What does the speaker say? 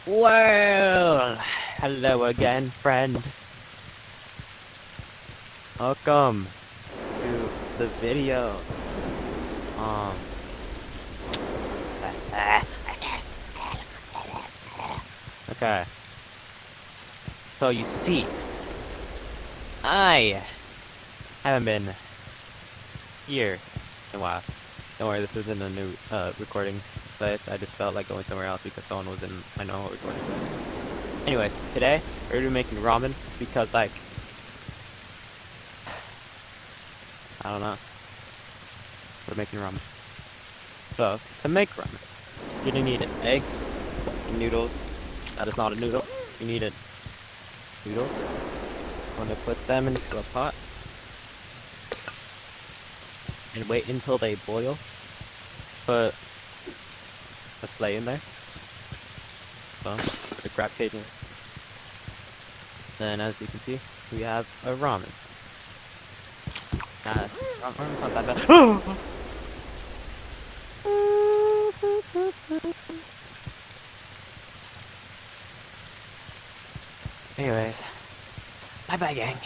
Well, hello again, friend. Welcome to the video. Um, okay. So you see, I haven't been here in a while. Don't worry, this isn't a new recording place. I just felt like going somewhere else because someone was in my normal recording place. Anyways, today we're gonna be making ramen because, like, I don't know, we're making ramen. So to make ramen, you're gonna need eggs, noodles. That is not a noodle. You need a noodle. I'm gonna put them into a pot and wait until they boil. Put a slate in there. So the crab cajun. Then, as you can see, we have a ramen. Ramen's not that bad. Anyways, bye bye, gang.